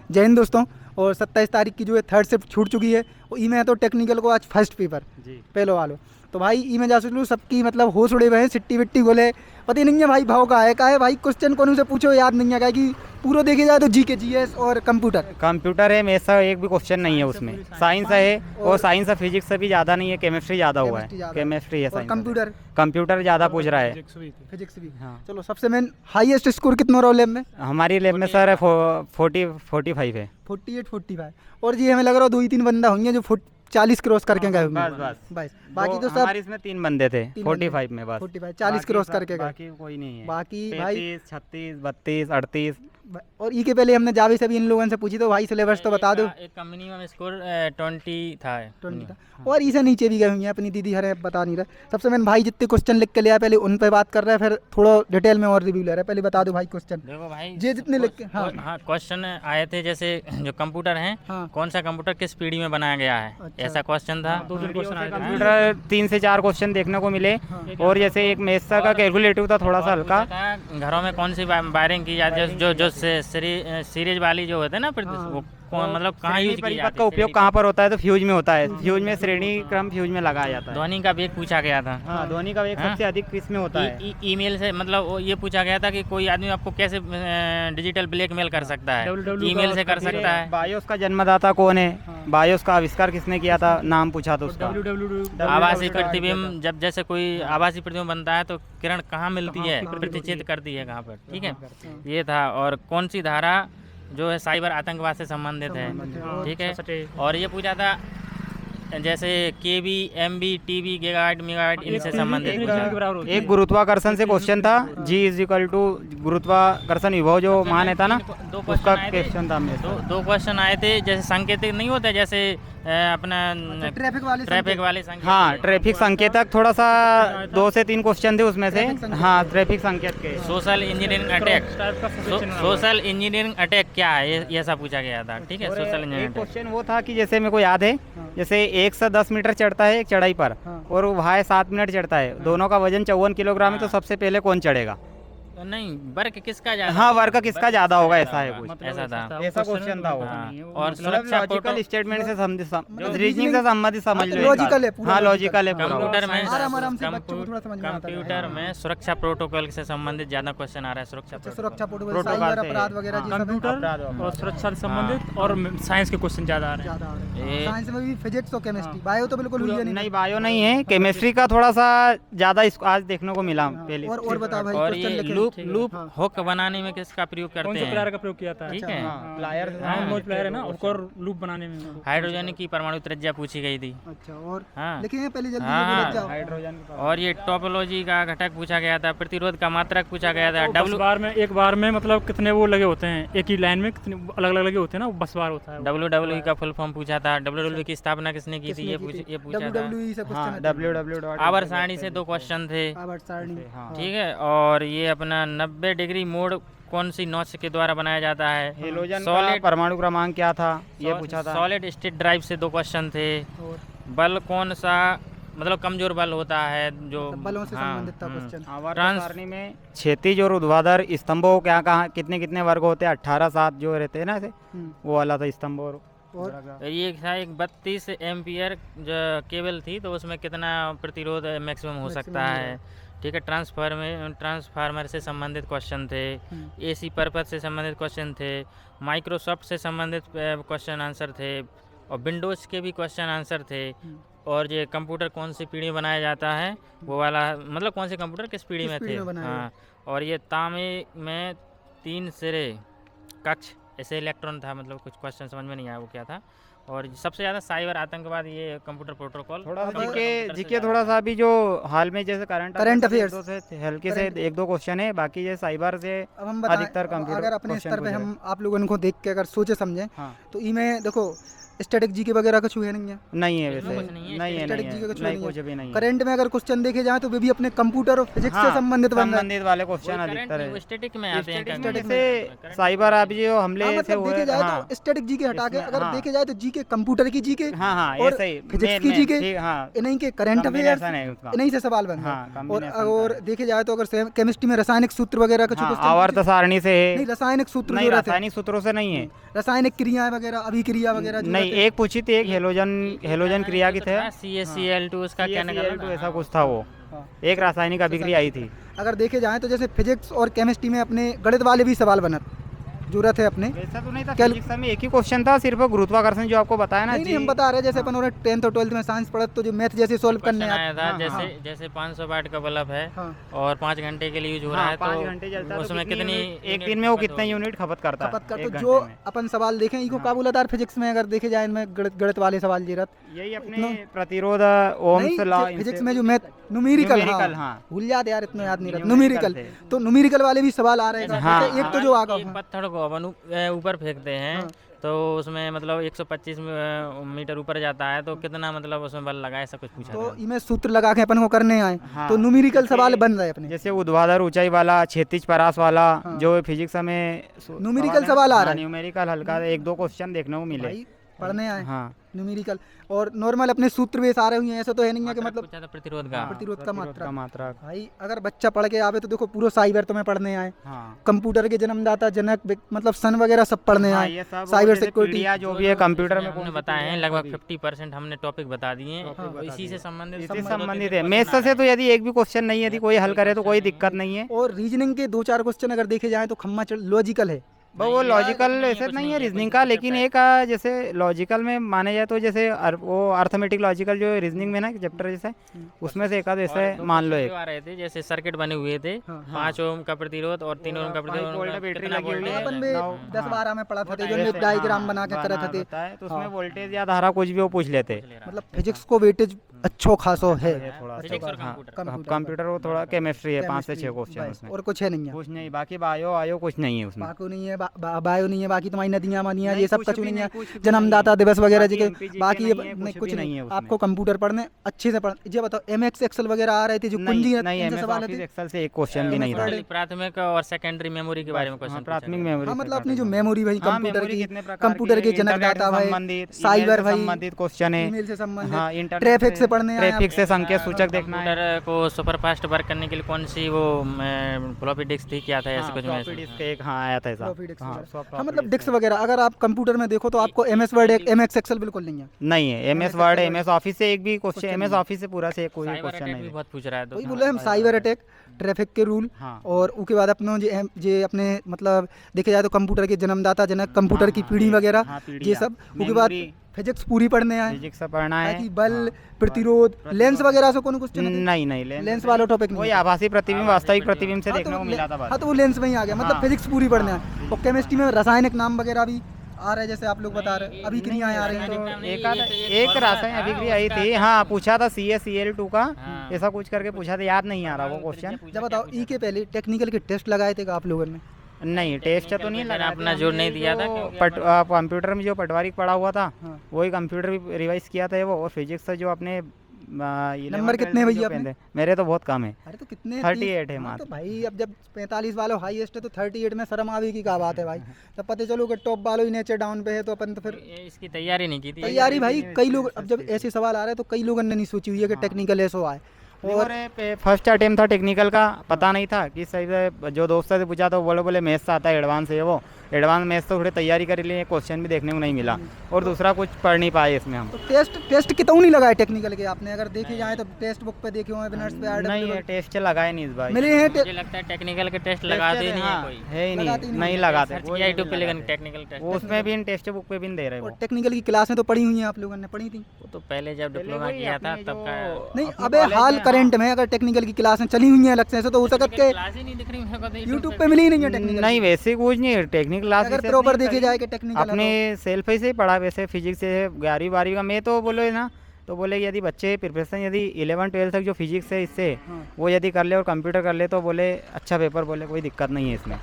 जय हिंद दोस्तों। और 27 तारीख की जो है थर्ड शिफ्ट छूट चुकी है और ई में है तो टेक्निकल को आज फर्स्ट पेपर जी। पहले वालों। तो भाई ई में जा सकूँ सबकी मतलब होश उड़े हुए हैं, सिट्टी विट्टी गोले पता ही नहीं है भाई भाव का है भाई क्वेश्चन कौन से पूछो याद नहीं है क्या कि पूरा देखे जाए तो जीके जीएस और कंप्यूटर कंप्यूटर है, मेरे सा एक भी क्वेश्चन नहीं है उसमें। साइंस है और साइंस और फिजिक्स से भी ज़्यादा नहीं है, केमिस्ट्री ज़्यादा हुआ है। केमिस्ट्री है, और साइंस कंप्यूटर कंप्यूटर ज़्यादा पूछ रहा है। फिजिक्स भी। हाँ। चलो सबसे मेन हाईएस्ट स्कोर कितना रहा लैब में? हमारी लैब में सर 45 है। 48 45। और जी हमें लग रहा है 2 3 बंदा होंगे जो 40 क्रॉस करके गए होंगे। बस बाकी तो सब हमारे इसमें 3 बंदे थे 3 बंदे। 45 में बस। 45 40 क्रॉस करके गए। बाकी कोई नहीं है। बाकी भाई 33 36 32 38। और ई के पहले हमने जावे से भी इन लोगों से पूछी तो भाई सिलेबस तो बता दो। एक का मिनिमम स्कोर 20 था। 20 था। और इसे नीचे भी गए हुए हैं अपनी दीदी हरे बता नहीं रहे। सबसे मैंने भाई जितने क्वेश्चन लिख के लिया पहले उन पे बात कर रहे हैं, फिर थोड़ा डिटेल में और रिव्यू ले रहे हैं। पहले बता दो भाई क्वेश्चन देखो भाई ये जितने लिख के। हाँ हाँ क्वेश्चन आए थे जैसे जो कंप्यूटर हैं हाँ। कौन सा कंप्यूटर किस पीढ़ी में बनाया गया है, अच्छा। ऐसा क्वेश्चन था। 2-3 क्वेश्चन आए थे। कंप्यूटर 3 से 4 क्वेश्चन देखने को मिले। और जैसे एक मेसा का कैलकुलेटिव था थोड़ा सा हल्का। घरों में कौन सी वायरिंग की जाती है, जो सीरीज वाली जो होते हैं ना वो मतलब कहाँ यूज की परिपथ जाती का है? उपयोग कहाँ पर होता है? तो फ्यूज में होता है। फ्यूज में श्रेणी क्रम फ्यूज में लगाया जाता है। ध्वनि का वेग पूछा गया था। हाँ, ध्वनि का वेग हाँ। सबसे अधिक किस में होता है? ईमेल से मतलब वो ये पूछा गया था कि कोई आदमी आपको कैसे डिजिटल ब्लैकमेल कर सकता है, ईमेल से कर सकता है। बायोस का जन्मदाता कौन है? बायोस का आविष्कार किसने किया था? नाम पूछा था उसका। आभासी प्रतिबिंब, जब जैसे कोई आभासी प्रतिबिंब बनता है तो किरण कहाँ मिलती है, प्रतिचित करती है कहाँ पर, ठीक है, ये था। और कौन सी धारा जो है साइबर आतंकवाद से संबंधित है, ठीक है। और ये पूछा था जैसे केबी, एमबी, टीबी, गीगाबाइट, मेगाबाइट इनसे संबंधित पूछा। एक गुरुत्वाकर्षण से क्वेश्चन था। G = गुरुत्वाकर्षण विभव जो मान है था ना, दो उसका क्वेश्चन आए थे। क्वेश्चन था मेरे। दो क्वेश्चन आए थे जैसे संकेतिक नहीं होता जैसे अपना ट्रैफिक वाले संकेत। हाँ, ट्रैफिक संकेतक थोड़ा सा 2 से 3 क्वेश्चन थे उसमें से। हाँ, ट्रैफिक संकेत के। Social engineering attack, social engineering attack क्या है ये ऐसा पूछा गया था, ठीक है। और सोशल एक इंजीनियरिंग क्वेश्चन वो था कि जैसे मेरे को याद है, जैसे 1 से 10 मीटर चढ़ता है एक चढ़ाई पर और वो भाई 7 मिनट चढ़ता है, दोनों का वजन 54 किलोग्राम है, तो सबसे पहले कौन चढ़ेगा? नहीं, वर्क किसका ज्यादा? हाँ, वर्क किसका ज्यादा होगा, ऐसा है कुछ। ऐसा था। ऐसा क्वेश्चन था वो। हाँ, और मतलब सुरक्षा लॉजिकल स्टेटमेंट से रीजनिंग से संबंधित समझ लो। लॉजिकल है पूरा। हाँ, लॉजिकल है पूरा। कंप्यूटर में आराम से बच्चों को थोड़ा समझ में आता है। कंप्यूटर में सुरक्षा प्रोटोकॉल से संबंधित ज्यादा क्वेश्चन आ रहा है। सुरक्षा सुरक्षा प्रोटोकॉल, प्रोटोकॉल साइबर से। अपराध वगैरह जी सब है। कंप्यूटर और सुरक्षा से संबंधित और साइंस के क्वेश्चन ज़्यादा आ रहे हैं। ज्यादा आ रहे हैं। ये- साइंस में भी फिजिक्स और केमिस्ट्री, बायो तो बिल्कुल हुई है नहीं। नहीं, बायो नहीं है। केमिस्ट्री का थोड़ा सा ज्यादा आज देखने को मिला पहले। और बताओ भाई और क्वेश्चन ये लिखे। लूप हुक बनाने में किसका प्रयोग कौन करते से प्लायर हैं? का प्रयोग किया था? ठीक है। प्लायर मोज प्लायर है ना, उसको और लूप बनाने में। हाइड्रोजन की परमाणु त्रिज्या पूछी गई थी। अच्छा और हाँ। लिखेंगे पहले जल्दी हाँ, जल्दी हाँ। लग जाओ। हाइड्रोजन और ये टोपोलॉजी का घटक पूछा गया था। प्रतिरोध का मात्रक पूछा गया था। एक बार में मतलब कितने वो लगे होते हैं, एक ही लाइन में कितने अलग अलग लगे होते हैं ना, वो बस बार होता है। WWE का फुल फॉर्म पूछा था। WWE की स्थापना किसने की थी, ये पूछा था। WWE से हाँ, क्वेश्चन www. आवर्त सारणी से 2 क्वेश्चन थे, आवर्त सारणी। हाँ। ठीक है। और ये अपना 90 डिग्री मोड कौन सी नौच के द्वारा बनाया जाता है? हेलोजन का सॉलिड परमाणु क्रमांक क्या था, ये पूछा था। सॉलिड स्टेट ड्राइव से 2 क्वेश्चन थे। और बल कौन सा मतलब कमजोर बल होता है जो बलों से हाँ, संबंधित था क्वेश्चन। आवर्त ट्रांस- सारणी में क्षैतिज और ऊर्ध्वाधर स्तंभों क्या कहाँ कितने कितने वर्ग होते हैं? 18 7 जो रहते हैं ना ऐसे, वो वाला था स्तंभ। और ये था एक 32 एम्पियर जो केबल थी, तो उसमें कितना प्रतिरोध मैक्सिमम हो सकता है, ठीक है। ट्रांसफार्मर से संबंधित क्वेश्चन थे। एसी पर्पज से संबंधित क्वेश्चन थे। माइक्रोसॉफ्ट से संबंधित क्वेश्चन आंसर थे। और विंडोज़ के भी क्वेश्चन आंसर थे। और ये कंप्यूटर कौन सी पीढ़ी में बनाया जाता है वो वाला, मतलब कौन से कंप्यूटर किस पीढ़ी में थे। हाँ। और ये तांबे में 3 सिरे कक्ष ऐसे इलेक्ट्रॉन था, मतलब कुछ क्वेश्चन समझ में नहीं आया वो क्या था। और सबसे ज़्यादा साइबर आतंकवाद, ये कंप्यूटर प्रोटोकॉल। थोड़ा जीके थोड़ा सा अभी जो हाल में जैसे करंट अफेयर्स से हल्के से 1-2 क्वेश्चन है, बाकी ये साइबर से अब हम बताएं, अधिकतर कंप्यूटर अगर अपने क्वेश्चन स्तर पे पूछ रहे हम आप लोगों को देख के अगर सोचे समझें हाँ। तो ई में देखो स्टैटिक जीके वगैरह कुछ है नहीं है? नहीं है इसमें वैसे, कुछ नहीं है, नहीं है, स्टैटिक नहीं जीके है, कुछ नहीं नहीं कुछ है। भी नहीं है। करंट में अगर क्वेश्चन देखे जाए तो वे भी अपने कंप्यूटर और फिजिक्स से हाँ, संबंधित बन रहे हैं। संबंधित वाले क्वेश्चन अधिकतर है। स्टैटिक में आते हैं स्टैटिक जैसे साइबर आप जो हमले हाँ, से मतलब हुए, देखे जाए हाँ तो स्टैटिक जीके हटा के इसमें, अगर हाँ। देखे जाए तो जीके कंप्यूटर की जीके हाँ हाँ और ऐसे ही फिजिक्स की main- जीके ठीक, हाँ इन्हीं के करंट अफेयर्स combination है उसका। इन्हीं से सवाल बन हाँ, रहे हैं। combination और का है। देखे जाए तो अगर केमिस्ट्री में रासायनिक सूत्र वगैरह कुछ हाँ, क्वेश्चन आवर्त सारणी से नहीं, है, रासायनिक सूत्र नहीं जो रहते हैं, रासायनिक सूत्रों से नहीं है, रासायनिक क्रियाएं वगैरह अभिक्रिया वगैरह जो नहीं रहते हैं। एक पूछी थी, एक हेलोजन क्रिया की थे, CaCl2 उसका क्या निकला CaCl2 ना? ऐसा कुछ था वो, हाँ। एक रासायनिक अभिक्रिया आई थी। अगर देखे जाए तो जैसे फिजिक्स और केमिस्ट्री में अपने गणित वाले भी सवाल बनत जरूरत है अपने। वैसा तो नहीं था, कैल- फिजिक्स में एक ही क्वेश्चन था, सिर्फ गुरुत्वाकर्षण जो आपको बताया ना नहीं नहीं, हम जी। बता रहे हैं जैसे अपन और 10th और 12th में साइंस पढ़त तो जो मैथ जैसे सॉल्व करने क्वेश्चन आया था हाँ, जैसे हाँ। जैसे 500 वाट का बल्ब है हाँ। और 5 घंटे के लिए यूज हो रहा हाँ, है 5 तो घंटे चलता है तो उसमें कितनी एक यूनिट दिन में वो खपत कितने होगी? यूनिट खपत करता खपत कर है तो एक जो घंटे में। अपन सवाल देखें इको का बोला फिजिक्स में अगर देखे जाए इनमें गणित वाले सवाल जीरत यही अपने इतना- प्रतिरोध ओम्स लॉ फिजिक्स में जो मैथ न्यूमेरिकल न्यूमेरिकल, हाँ हाँ। भूल जाते यार, इतना याद नहीं रहता न्यूमेरिकल न्यूमेरिकल, तो न्यूमेरिकल वाले भी सवाल आ रहे हैं। हाँ, जैसे एक तो जो आगा एक पत्थर को अपन ऊपर फेंकते हैं हाँ। तो उसमें मतलब 125 मीटर ऊपर जाता है तो कितना मतलब उसमें बल लगा, ऐसा कुछ पूछा तो था। इनमें सूत्र लगा के अपन को करने आए हाँ, तो न्यूमेरिकल जैसे- सवाल बन रहे अपने। जैसे ऊर्ध्वाधर ऊंचाई वाला, क्षैतिज परास वाला, हाँ। जो फिजिक्स में न्यूमेरिकल सवाल आ रहा है। न्यूमेरिकल हल्का एक दो क्वेश्चन देखने को मिले। भाई पढ़ने आए हाँ न्यूमेरिकल और नॉर्मल अपने सूत्र बेस आ रहे हुए हैं, ऐसा तो है नहीं है कि मात्रक मतलब पूछा था प्रतिरोध का। प्रतिरोध का मात्रा। मात्रा। भाई अगर बच्चा पढ़ के आवे तो देखो पूरा साइबर तो में पढ़ने आए, हाँ कंप्यूटर के जन्मदाता जनक मतलब सन वगैरह सब पढ़ने हाँ, आए, ये सब साइबर जैसे सिक्योरिटी पीढ़ियाँ जो भी है कंप्यूटर में हमने बताए हैं लगभग 50% हमने टॉपिक बता दिए हैं, तो इसी से संबंधित इससे संबंधित है। मैथ्स से तो यदि एक भी क्वेश्चन नहीं, यदि कोई हल करे तो कोई दिक्कत नहीं है। और रीजनिंग के 2-4 क्वेश्चन अगर देखे जाए तो खम्मा लॉजिकल है। वो लॉजिकल ऐसे नहीं है रीजनिंग का, लेकिन एक जैसे लॉजिकल में माने जाए तो जैसे वो अर्थमेटिक लॉजिकल जो रीजनिंग में ना चैप्टर जैसे उसमें से एक आध ऐसे मान लो एक आ रहे थे जैसे सर्किट बने हुए थे, 5 ओम का प्रतिरोध और 3 ओम का प्रतिरोध, वोल्ट बैटरी लगी हुई है। अपन में 10-12 में पढ़ा था जो ऐसे, डायग्राम हाँ, बना के करे थे होता है, तो उसमें वोल्टेज या धारा कुछ भी वो पूछ लेते। मतलब फिजिक्स को वेटेज अच्छो खासो है। थोड़ा फिजिक्स और हाँ, कंप्यूटर। कंप्यूटर वो थोड़ा केमिस्ट्री है, 5 से 6 Chemistry, क्वेश्चन बस, उसमें, और कुछ है नहीं है। कुछ नहीं। बाकी बायो आयो कुछ नहीं है उसमें। बाको नहीं है, बायो नहीं है, बाकी तुम्हारी नदियाँ मानियाँ नहीं, ये सब कुछ कछु भी नहीं है, नहीं, कुछ भी जन्मदाता नहीं। दिवस वगैरह बाकी जी MPG के बाकी नहीं है, नहीं कुछ कुछ भी नहीं नहीं है उसमें। आपको कंप्यूटर पढ़ने अच्छे से पढ़। ये बताओ MX एक्सेल वगैरह आ रहे थे जो नहीं कुंजी नहीं, इनसे MS सवाल ऑफिस थे। एक्सेल से एक क्वेश्चन भी नहीं था। Word- प्राथमिक और सेकेंडरी मेमोरी के बारे में हाँ, क्वेश्चन प्राथमिक मेमोरी हाँ से मतलब अपनी जो काटेगा। मेमोरी भाई हाँ, कंप्यूटर मेमोरी की, कितने प्रकार कंप्यूटर के है, इंटरनेट जनकदाता से भाई, संबंधित, साइबर ईमेल से भाई, संबंधित क्वेश्चन है। ईमेल से संबंधित, हाँ, इंटरनेट ट्रैफिक से पढ़ने आए ट्रैफिक आप। से संकेत सूचक देखना है। कंप्यूटर को सुपरफास्ट वर्क करने के लिए कौन सी वो फ्लॉपी डिस्क थी, क्या था ऐसे हाँ, कुछ में फ्लॉपी डिस्क एक हाँ आया था ऐसा। फ्लॉपी डिस्क हाँ, वगैरह। सब हाँ फ्लॉपी मतलब डिस्क डिस्क है। वगैरह अगर आप कंप्यूटर में देखो तो आपको MS वर्ड MX एक्सेल बिल्कुल नहीं है। नहीं है, MS वर्ड MS ऑफिस से एक भी क्वेश्चन, MS ऑफिस से पूरा से कोई साइबर क्वेश्चन अटैक नहीं भी है। बहुत पूछ रहा है तो वही बोले हम साइबर अटैक, ट्रैफिक के रूल, हाँ। और उसके बाद अपनों जे अपने मतलब देखे जाए तो कंप्यूटर के जन्मदाता जनक, कंप्यूटर की पीढ़ी वगैरह हाँ, ये पीढ़ियाँ, सब। उसके बाद मेमोरी, फिजिक्स पूरी पढ़ने आए, फिजिक्स से पढ़ना है। ताकि बल, हाँ, प्रतिरोध, लेंस वगैरह से कोई क्वेश्चन नहीं नहीं, लेंस वाला टॉपिक वही नहीं। आभासी प्रतिबिंब वास्तविक प्रतिबिंब से हाँ, देखने तो को मिला था हाँ बस। तो वो लेंस में ही आ गया, मतलब हाँ। फिजिक्स पूरी पढ़ने आए। और केमिस्ट्री में रासायनिक नाम वगैरह भी आ रहे हैं, जैसे आप लोग बता रहे हैं अभिक्रियाएं आ रही हैं। तो एक रासायनिक अभिक्रिया आई थी, हाँ पूछा था CaCl2 का, ऐसा कुछ करके पूछा था, याद नहीं आ रहा वो क्वेश्चन। जब बताओ ई के पहले टेक्निकल के टेस्ट लगाए थे आप लोगों ने? नहीं, टेस्ट तो नहीं लगा, अपना जोर नहीं दिया था कंप्यूटर में जो पटवारी पढ़ा हुआ था हाँ। वही कंप्यूटर भी रिवाइज किया था वो। और फिजिक्स से जो अपने नंबर कितने भैया अपने? मेरे तो बहुत कम है, अरे तो कितने 38 है हाँ, मात्र। तो भाई अब जब 45 वालों हाईएस्ट है तो 38 में शर्म आवे की क्या बात है भाई। तब पता चलो कि टॉप वालों ही नेचर डाउन पे है तो अपन तो फिर इसकी तैयारी नहीं की थी। तैयारी भाई कई लोग, अब जब ऐसे सवाल आ रहे हैं तो कई लोगों ने नहीं सोची हुई है कि टेक्निकल ऐसो आए। और फर्स्ट अटेम्प्ट था टेक्निकल का, पता नहीं था कि सही से, जो दोस्तों से पूछा तो बोले मैथ्स आता है, एडवांस है वो, एडवांस मैथ्स तो थोड़ी तैयारी कर लिए, क्वेश्चन भी देखने को नहीं मिला और दूसरा कुछ पढ़ नहीं पाए इसमें हम। तो टेस्ट कितना नहीं लगाए टेक्निकल के आपने? अगर देखे जाए तो टेस्ट बुक पे देखे हुए वेबनार्स पे नहीं है, टेस्ट लगाए नहीं इस बार। मिले हैं मुझे लगता है टेक्निकल के टेस्ट लगाते नहीं है कोई। है ही लगाते नहीं, नहीं नहीं लगाते सर्च कोई किया नहीं यूट्यूब पे, लेकिन लगाते। टेक्निकल टेस्ट वो उसमें भी टेस्ट बुक पे भी नहीं दे रहे और वो। टेक्निकल की क्लासें तो पढ़ी हुई हैं आप लोगों ने, पढ़ी थी? वो तो पहले जब डिप्लोमा वही किया था अपनी तब का जो- नहीं अपने अबे कॉलेज हाल में, करंट में अगर टेक्निकल की क्लासें चली हुई हैं अलग से, ऐसा तो हो सकता है क्लास ही नहीं दिख रही मेरे को तो यूट्यूब पे मिली ही नहीं है टेक्निकल। नहीं वैसे कुछ नहीं है टेक्निकल क्लास। अगर प्रॉपर देखे जाए कि टेक्निकल अपने सेल्फ से ही पढ़ा वैसे, फिजिक्स से 11वीं 12वीं का। मैं तो बोले ना, तो बोले यदि बच्चे प्रिपरेशन यदि 11 12 तक जो फिजिक्स है इससे वो यदि कर ले और कंप्यूटर कर ले तो बोले अच्छा पेपर, बोले कोई दिक्कत नहीं है इसमें।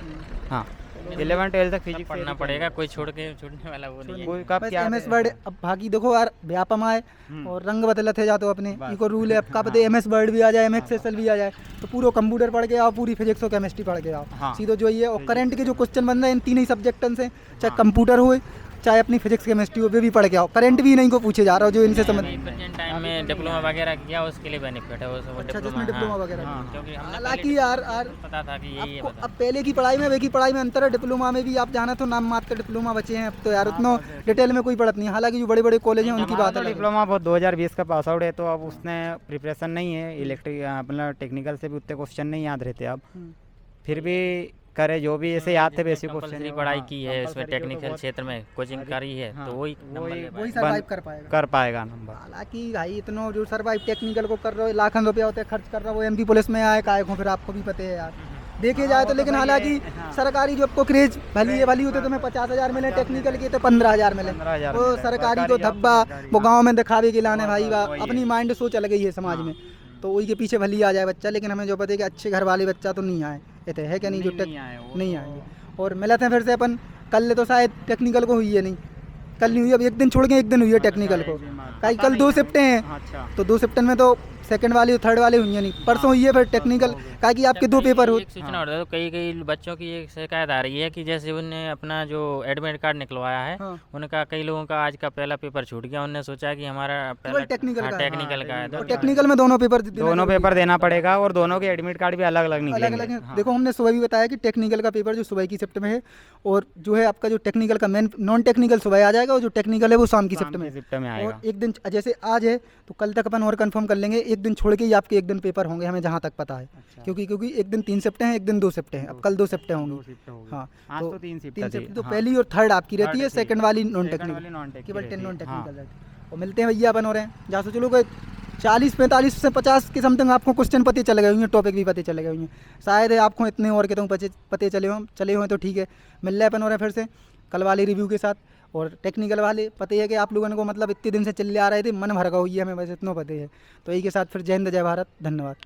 हाँ 11 12 तक फिजिक्स पढ़ना पड़ेगा, कोई छूटने वाला वो नहीं है। कोई कब बस क्या एम एस वर्ड अब बाकी देखो यार व्यापम आए और रंग बदलत है जाते हो अपने इको रूल है अब का पता एम एस वर्ड भी आ जाए, एम एक्सेल भी आ जाए, तो पूरा कंप्यूटर पढ़ के आओ, पूरी फिजिक्स और केमिस्ट्री पढ़ के आओ हाँ। सीधो जो ये और करंट के जो क्वेश्चन बन रहे हैं इन तीन ही सब्जेक्टन से, चाहे कंप्यूटर हो चाहे अपनी फिजिक्स केमिस्ट्री हो, वे भी पढ़ के आओ। करंट भी नहीं को पूछे जा रहा हो जो इनसे समझ। प्रेजेंट टाइम में डिप्लोमा वगैरह किया उसके लिए बेनिफिट है वो सब। अच्छा जिसमें डिप्लोमा वगैरह हाँ, किया। क्योंकि हमने हालांकि यार पता था कि यही है। आपको अब पहले की पढ़ाई में वे की पढ़ाई में अंतर है, डिप्लोमा में भी आप जाना तो नाम मात्र डिप्लोमा बचे हैं, अब तो यार उतना डिटेल में कोई पढ़त नहीं है। हालांकि जो बड़े बड़े कॉलेज हैं उनकी बात है। डिप्लोमा बहुत 2020 का पास आउट है, तो अब उसने प्रिपरेशन नहीं है इलेक्ट्रिक मतलब टेक्निकल से भी उतने क्वेश्चन नहीं याद रहते अब, फिर भी करे जो भी ऐसे याद थे बेसिक क्वेश्चन। कंपलसरी पढ़ाई की है इसमें, टेक्निकल क्षेत्र में कोचिंग करी है तो वही नंबर ले पाएगा। वही सर्वाइव कर पाएगा नंबर। हालांकि भाई इतना जो सर्वाइव टेक्निकल को कर रहे हो, लाखों रुपया होते हैं खर्च कर रहा हो, एमपी पुलिस में आए काय को, फिर आपको भी पता है यार देखे जाए तो। लेकिन हालांकि सरकारी जॉब को क्रेज भली होते तो मैं 50,000 मिले, टेक्निकल के तो 15,000 मिले। वो सरकारी को धब्बा वो गाँव में दिखावे के लाने भाई अपनी माइंड सोच अलग ही है समाज में, तो वही के पीछे भली आ जाए बच्चा। लेकिन हमें जो पता है कि अच्छे घर वाले बच्चा तो नहीं आए इतने है क्या नहीं जो नहीं आएंगे। और मिलते हैं फिर से अपन कल तो शायद टेक्निकल को हुई है नहीं, कल नहीं हुई, अब एक दिन छोड़ के एक दिन हुई है टेक्निकल को, कल 2 शिफ्टें हैं तो 2 शिफ्टन में तो सेकंड वाली थर्ड वाली हुई है नहीं, परसों हुई है फिर टेक्निकल का कि आपके 2 पेपर हो। एक सूचना और तो कई बच्चों की एक शिकायत आ रही है कि जैसे उन्हें अपना जो एडमिट कार्ड निकलवाया है उनका कई लोगों का आज का पहला पेपर छूट गया, उन्होंने सोचा कि हमारा पहला टेक्निकल का है तो टेक्निकल में दोनों पेपर देना पड़ेगा और दोनों के एडमिट कार्ड भी अलग अलग निकलेंगे। देखो हमने सुबह भी बताया कि टेक्निकल का पेपर जो सुबह की शिफ्ट में है और जो है आपका जो टेक्निकल का मेन नॉन टेक्निकल सुबह आ जाएगा और जो टेक्निकल है वो शाम की शिफ्ट में आएगा। और एक दिन जैसे आज है तो कल तक अपन और कंफर्म कर लेंगे, एक दिन छोड़ के ही आपके एक दिन पेपर होंगे हमें जहाँ तक पता है। क्योंकि एक दिन 3 शिफ्टें हैं, एक दिन 2 शिफ्टें हैं, अब कल 2 शिफ्टें होंगी। हाँ तो 3 शिफ्ट तो पहली और थर्ड आपकी रहती है, सेकंड वाली नॉन टेक्निकल केवल 10 नॉन टेक्निकल रहती है। और मिलते हैं भैया अपन हो रहे हैं जहाँ से चलो कोई 40-45 से 50 के समथिंग आपको क्वेश्चन पते चले गए होंगे, टॉपिक भी पते चले गए होंगे शायद आपको इतने और के तो पते चले हुए तो ठीक है। मिल रहे अपन हो रहे हैं फिर से कल वाले रिव्यू के साथ। और टेक्निकल वाले पता है कि आप लोगों को मतलब इतने दिन से चले आ रहे थे, मन भर गया हुई है हमें, बस इतना पता है। तो यही के साथ फिर जय हिंद जय भारत, धन्यवाद।